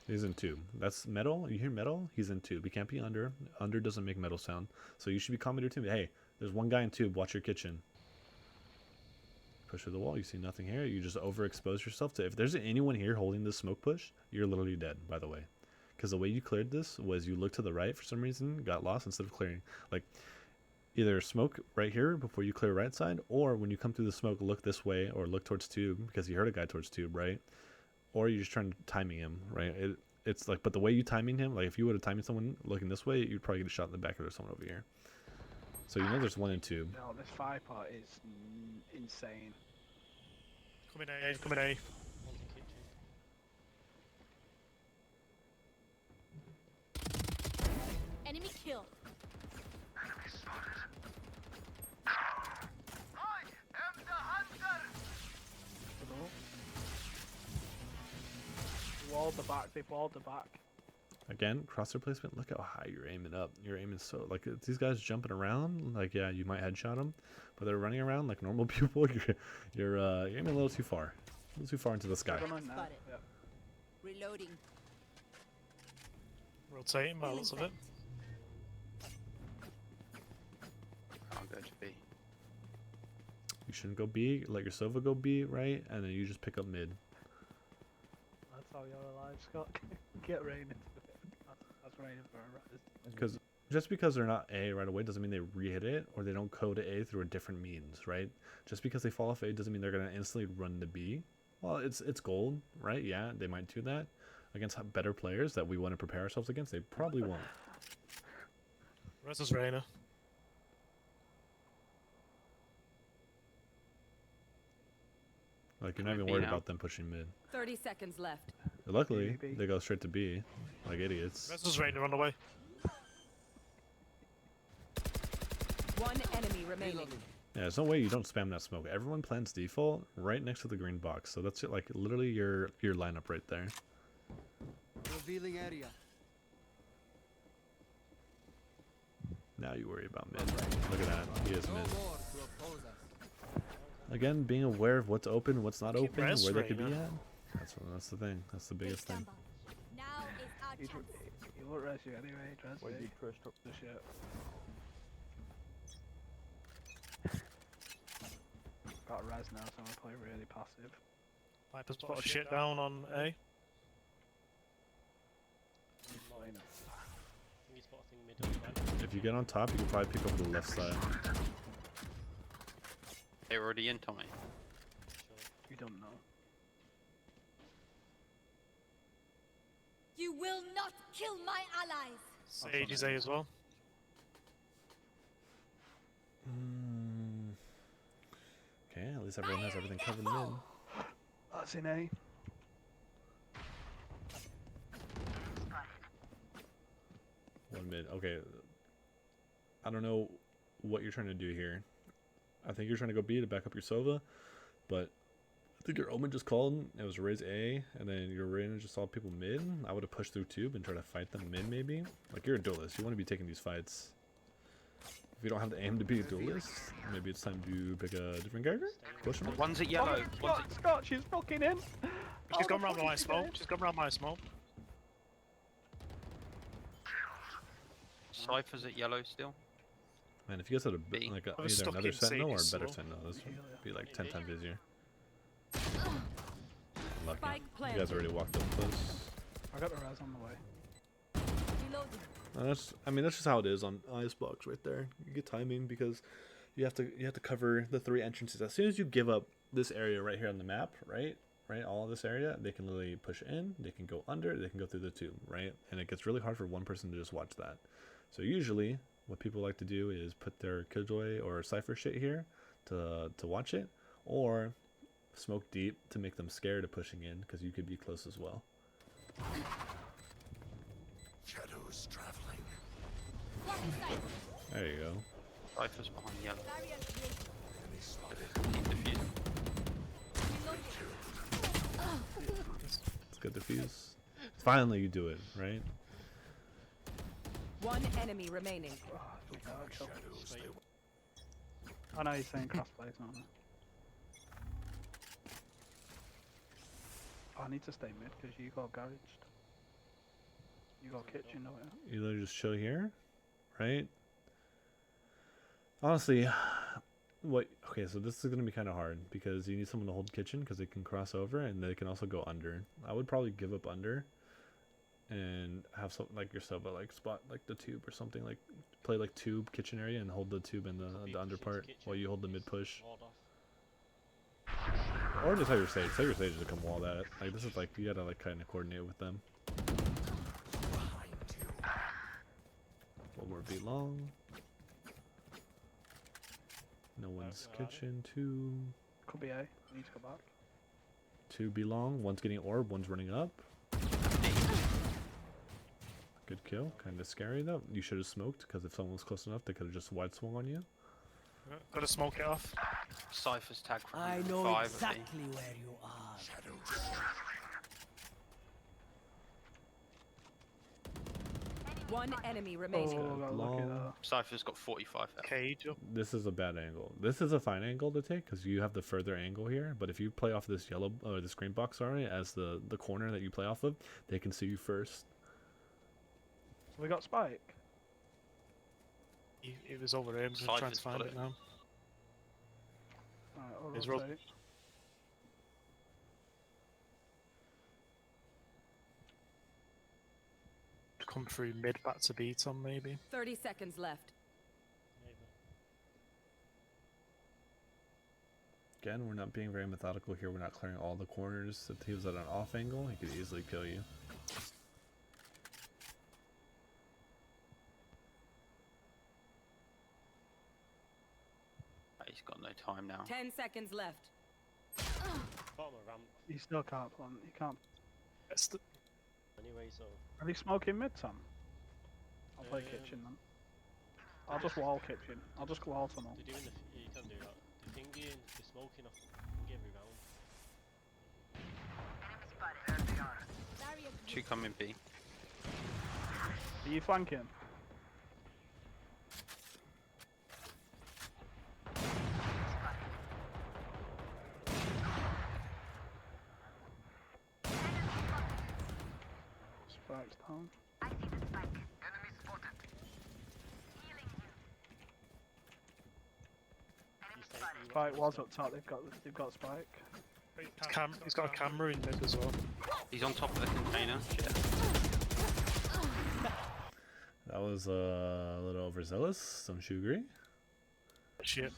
He's in tube. That's metal. You hear metal? He's in tube. He can't be under. Under doesn't make metal sound. So you should be calm with your team. Hey, there's one guy in tube. Watch your kitchen. Push through the wall. You see nothing here. You just overexpose yourself to. If there's anyone here holding this smoke push, you're literally dead. By the way, because the way you cleared this was you looked to the right for some reason, got lost instead of clearing. Like either smoke right here before you clear right side, or when you come through the smoke, look this way or look towards tube because you heard a guy towards tube, right? Or you're just trying to timing him, right? It's like, but the way you timing him, like if you would have timed someone looking this way, you'd probably get a shot in the back or someone over here. So you know there's one in tube. No, this Viper is insane. Come in A, come in A. One's in kitchen. Enemy kill. Walled the back, they've walled the back. Again, crosshair placement. Look how high you're aiming up. You're aiming so like these guys jumping around. Like yeah, you might headshot them, but they're running around like normal people. You're aiming a little too far, a little too far into the sky. They're going now. Spotted. Yeah. Reloading. Rotating by the looks of it. Can't go to B. You shouldn't go B. Let your Sova go B, right? And then you just pick up mid. That's how you're alive, Scott. Get Rain into it. That's Rain for a rise. Because just because they're not A right away doesn't mean they re-hit it or they don't code to A through a different means, right? Just because they fall off A doesn't mean they're gonna instantly run to B. Well, it's gold, right? Yeah, they might do that against better players that we want to prepare ourselves against. They probably won't. Rest is Reyna. Like you're not even B worried now. about them pushing mid. 30 seconds left. Luckily, B. they go straight to B, like idiots. Rest is Reyna on the way. One enemy remaining. Yeah, there's no way you don't spam that smoke. Everyone plans default right next to the green box, so that's it, like literally your lineup right there. Revealing area. Now you worry about mid. Look at that, he is No mid. more to oppose us. Again, being aware of what's open, what's not Keep open, rest where they could be Reyna. at. That's the thing. That's the biggest thing. Now is our He chance. won't rest you anyway, trust Why me. you pushed up? The shit. Got res now, so I'm gonna play really passive. Viper's put a shit down on A. I think he's got a thing middle. Right? If you get on top, you can probably pick up the left side. They're already in, Tommy. Sure. You don't know. You will not kill my allies. Sage is A as well. Okay, at least everyone has everything covered mid. That's in A. One mid. Okay. I don't know what you're trying to do here. I think you're trying to go B to back up your Sova, but I think your Omen just called. It was raise A, and then your Reyna just saw people mid. I would have pushed through tube and try to fight them mid, maybe. Like you're a duelist. You want to be taking these fights. If you don't have the aim to be a duelist, maybe it's time to pick a different character. Push him. One's at yellow. One's at... Scott, she's fucking in. She's gone the round fuck my is she smoke. doing? She's gone round my smoke. Cypher's at yellow still. Man, if you guys had a bit B. like I was either stuck another in Sentinel or a Sage's better slow. Sentinel, this would be like 10 Maybe. times easier. unlucky. Spike You guys planted. already walked up close. I got the res on the way. Reloading. And that's just how it is on Icebox right there. You get timing because you have to cover the 3 entrances. As soon as you give up this area right here on the map, right, all of this area, they can literally push in, they can go under, they can go through the tube, right? And it gets really hard for one person to just watch that. So usually, what people like to do is put their Killjoy or Cypher shit here to watch it, or smoke deep to make them scared of pushing in because you could be close as well. Shadows traveling. Blocking sight. There you go. Cypher's behind yellow. Barrier created. Enemy spotted. Keep defusing. Reloading. It's good defuse. Finally, you do it, right? One enemy remaining. Oh, kill. Shadows, they I know he's saying crossplays, aren't I? I need to stay mid because you got garaged. You got kitchen, don't you? You literally just chill here, right? Honestly, okay, so this is gonna be kind of hard because you need someone to hold kitchen because they can cross over and they can also go under. I would probably give up under and have something like yourself, but like spot like the tube or something, like play like tube kitchen area and hold the tube in the under part while you hold the mid push, Walled off. or just have your sage. Tell your sage to come wall that. Like this is like you gotta like kind of coordinate with them. behind you. One more beat long. No one's kitchen. Two. Could be A. I need to go back. 2 be long. One's getting orb. One's running up. Good kill. Kind of scary though. You should have smoked because if someone was close enough, they could have just wide swung on you. Gotta smoke it off. Cypher's tag from I know 5 exactly where you are. Shadows. One enemy remaining. Oh, got lucky Long. there. Cypher's got 45 health. Cage up. This is a bad angle. This is a fine angle to take because you have the further angle here. But if you play off this yellow or this green box, sorry, as the corner that you play off of, they can see you first. So we got Spike. It was over here. I'm just Cypher's trying to find got it it. now. Alright, I'll He's rotate. Come through mid back to beat on maybe. 30 seconds left. Maybe. Again, we're not being very methodical here. We're not clearing all the corners. If he was at an off angle, he could easily kill you. He's got no time now. 10 seconds left. Bottom of ramp He still can't plant. He can't. That's the, anyway, so Are they smoking mid, Sam? I'll play Um, kitchen then. I'll just wall kitchen. I'll just wall tunnel. they're doing you can do that. The thingy and the smoking off every round. Barrier 2 created. coming B. Are you flanking? Spike's down. You stay, you Spike watch was up top. They've got Spike. he's got a camera in mid as well. He's on top of the container. Shit. That was a little overzealous. Don't you agree? Shit.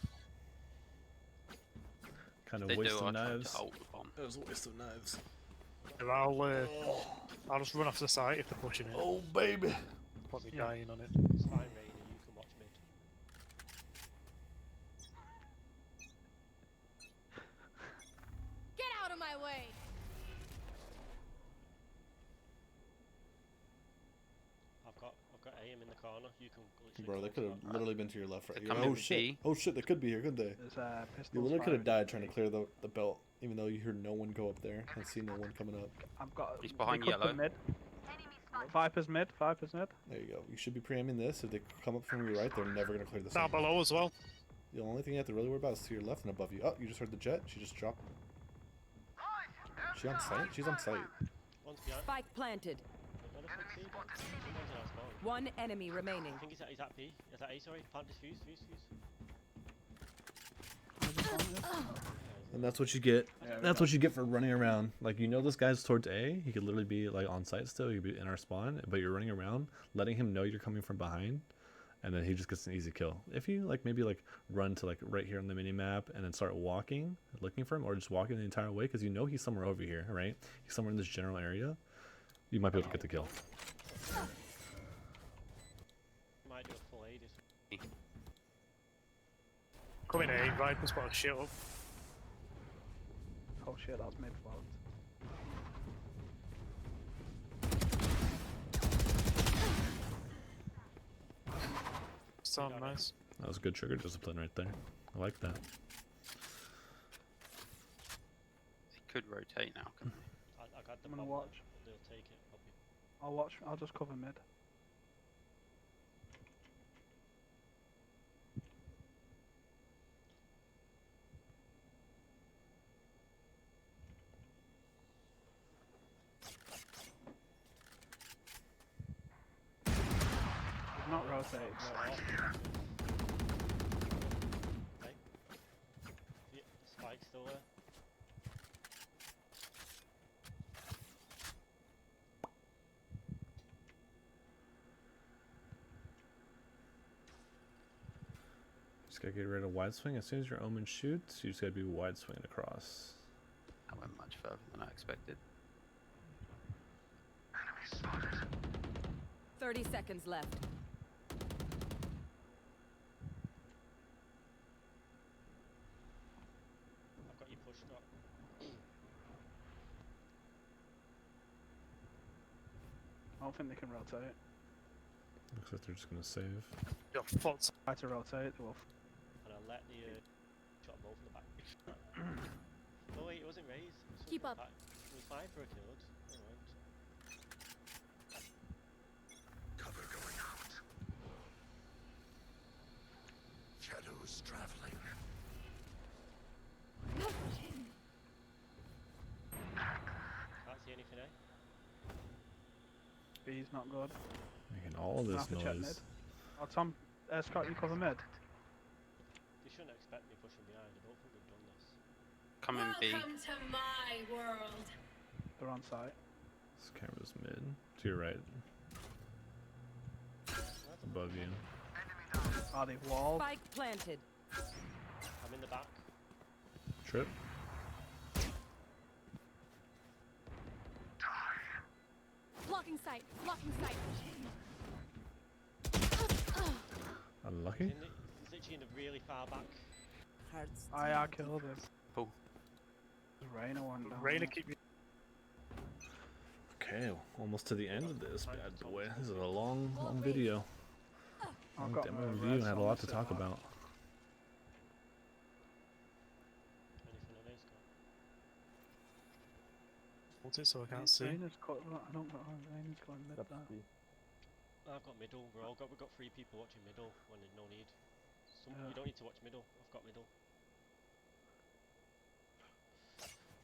Kind of They waste do. of I tried knives. to ult the bomb. It was a waste of knives. I'll just run off the site if they're pushing it. Oh baby. Probably Yeah. dying on it. It's fine, Rainer, you can watch mid. Get out of my way. I've got aim in the corner. You can literally Bro, go they to could have that. literally been to your left, right? They're You're like, coming oh with shit! B. Oh shit! They could be here, couldn't they? There's pistols. You literally could have firing. died trying to clear the belt, even though you heard no one go up there and see no one coming up. I've got. He's they behind could put yellow. Mid. Viper's mid. Viper's mid. There you go. You should be preaiming this. If they come up from your right, they're never gonna clear the Down side. below as well. The only thing you have to really worry about is to your left and above you. Oh, you just heard the jet. She just dropped. She on site? She's on site. One's behind. Spike planted. Where the fuck's he? Someone's in our spawn. One enemy remaining. I think he's at B. Is that A, sorry? Plant this fuse. I just wanted it. And that's what you get. Yeah, we That's got- what you get for running around. Like, you know, this guy's towards A. He could literally be like on site still. He could be in our spawn, but you're running around, letting him know you're coming from behind, and then he just gets an easy kill. If you like maybe like run to like right here on the mini map and then start walking, looking for him, or just walking the entire way because you know he's somewhere over here, right? He's somewhere in this general area. You might be able to get the kill. Might do a full aid. Coming in, Viper's got a shit up. Oh shit, that's mid fault. Sound nice. That was good trigger discipline right there. I like that. They could rotate now, couldn't I got the I'm gonna bomb, watch. They'll take it, probably. I'll watch. I'll just cover mid. He's not rotated. Right. Yeah, the spike's still there. Just gotta get rid of wide swing. As soon as your omen shoots, you just gotta be wide swinging across. I went much further than I expected. 30 seconds left. I've got you pushed up. I don't think they can rotate. Looks like they're just gonna save. Your fault. Try to rotate. They will. And I'll let the shot both in the back. Oh wait, it wasn't raised. It was Keep from the up. back. It was fine for a kill. Alright. Cover going out. Shadows traveling. Can't see anything, eh? B's not good. Making all I'll this have to check mid. noise. Oh, Tom, Scott, you cover mid. They shouldn't expect me pushing behind. I don't think we've done this. Come in B. Welcome to my world. They're on site. This camera's mid. To your right. Above you. Are they walled? Spike planted. I'm in the back. Trip. Blocking sight. Blocking sight. Unlucky. He's literally in the really far back. Hearts. I killed him. Cool. The Reyna one down. Reyna there. keep me. Okay, almost to the end of this bad boy. This is a long, long video. I've Long got demo my review and res had a on lot to this talk side. about. Anything on this guy? Hold it so I can't see. Reyna's cut. I don't know. Reyna's going mid That's there. B. I've got middle. We've got 3 people watching middle when there's no need. Yeah. You don't need to watch middle. I've got middle.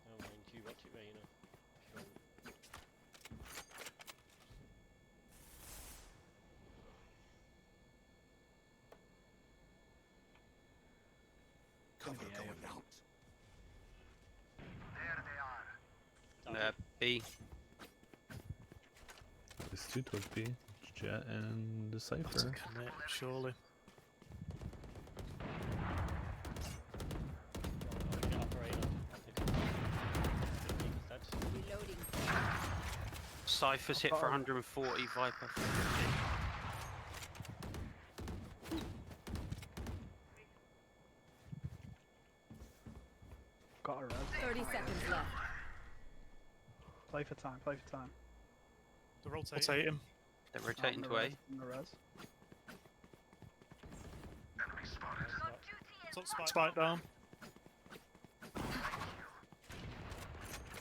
Never mind. You watch it, Reyna. If you want. Cover Yeah. going out. B. There's two towards B. Jet and Have to Decipher. commit, surely. I'll pick it up, Reyna. I'll pick it up. Instead. Reloading. Cypher's hit for 140, Viper for 50. Got a res. 30 seconds left. Play for time. Play for time. They're rotating. They're rotating Out to in A. the res, in the res. Spike down.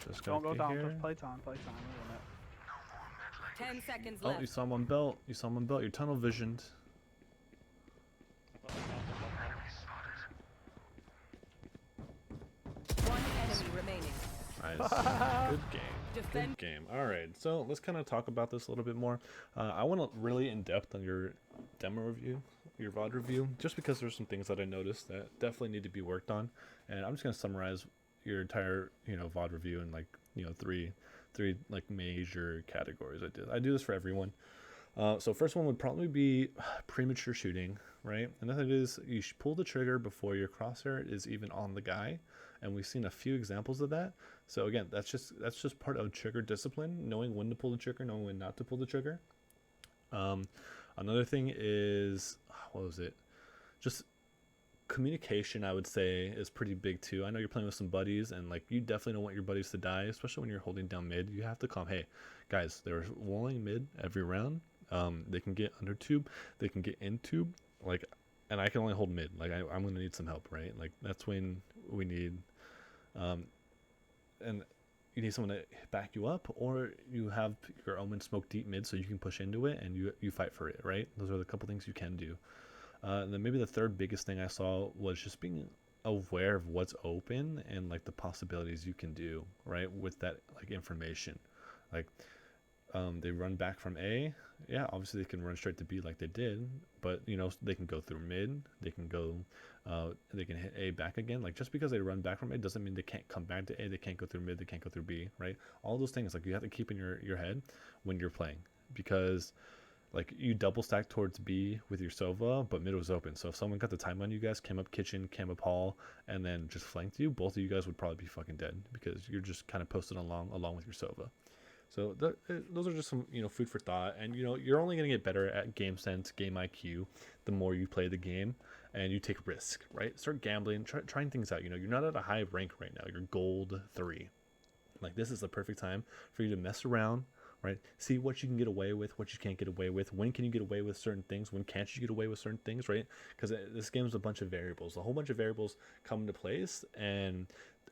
Just Don't go gonna down. get here. Just play time. Play time. We're in it. 10 seconds Oh, left. you saw him on belt. You saw him on belt. You're tunnel visioned. I've got One enemy remaining. Nice. Good game. Defend. Good game. All right, so let's kind of talk about this a little bit more. I went really in depth on your demo review, your VOD review, just because there's some things that I noticed that definitely need to be worked on. And I'm just going to summarize your entire VOD review in like three like major categories. I do this for everyone. So first one would probably be premature shooting, right? And that is you should pull the trigger before your crosshair is even on the guy, and we've seen a few examples of that. So again, that's just part of trigger discipline, knowing when to pull the trigger, knowing when not to pull the trigger. Another thing is, what was it? Just communication, I would say, is pretty big too. I know you're playing with some buddies, and like you definitely don't want your buddies to die, especially when you're holding down mid. You have to calm. Hey, guys, they're walling mid every round. They can get under tube, they can get in tube, like, and I can only hold mid. Like I'm gonna need some help, right? Like that's when we need, and you need someone to back you up, or you have your Omen smoke deep mid so you can push into it and you fight for it, right? Those are the couple things you can do. And then maybe the third biggest thing I saw was just being aware of what's open and like the possibilities you can do, right, with that like information. Like they run back from A, yeah, obviously they can run straight to B like they did, but they can go through mid, they can go they can hit A back again. Like just because they run back from A doesn't mean they can't come back to A, they can't go through mid, they can't go through B, right? All those things like you have to keep in your head when you're playing, because like you double stack towards B with your Sova, but mid was open. So if someone got the time on you guys, came up kitchen, came up hall, and then just flanked you, both of you guys would probably be fucking dead because you're just kind of posted along with your Sova. So those are just some food for thought, and you're only gonna get better at game sense, game IQ, the more you play the game and you take risk, right? Start gambling, trying things out. You're not at a high rank right now. You're gold 3. Like this is the perfect time for you to mess around, right? See what you can get away with, what you can't get away with. When can you get away with certain things? When can't you get away with certain things, right? Because this game is a bunch of variables. A whole bunch of variables come into place, and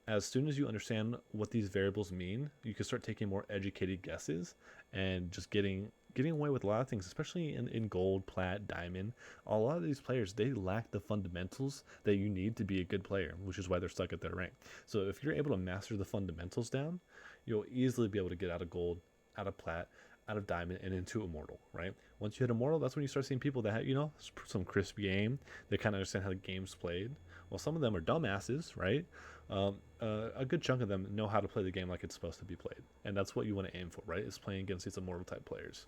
as soon as you understand what these variables mean, you can start taking more educated guesses and just getting away with a lot of things, especially in gold, plat, diamond. A lot of these players, they lack the fundamentals that you need to be a good player, which is why they're stuck at their rank. So if you're able to master the fundamentals down, you'll easily be able to get out of gold, out of plat, out of diamond, and into immortal, right? Once you hit immortal, that's when you start seeing people that have, some crisp game. They kind of understand how the game's played. Well, some of them are dumbasses, right? A good chunk of them know how to play the game like it's supposed to be played, and that's what you want to aim for, right? Is playing against these immortal type players.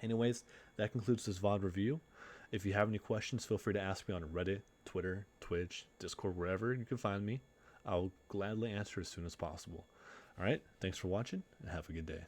Anyways, that concludes this VOD review. If you have any questions, feel free to ask me on Reddit, Twitter, Twitch, Discord, wherever you can find me. I'll gladly answer as soon as possible. All right, thanks for watching, and have a good day.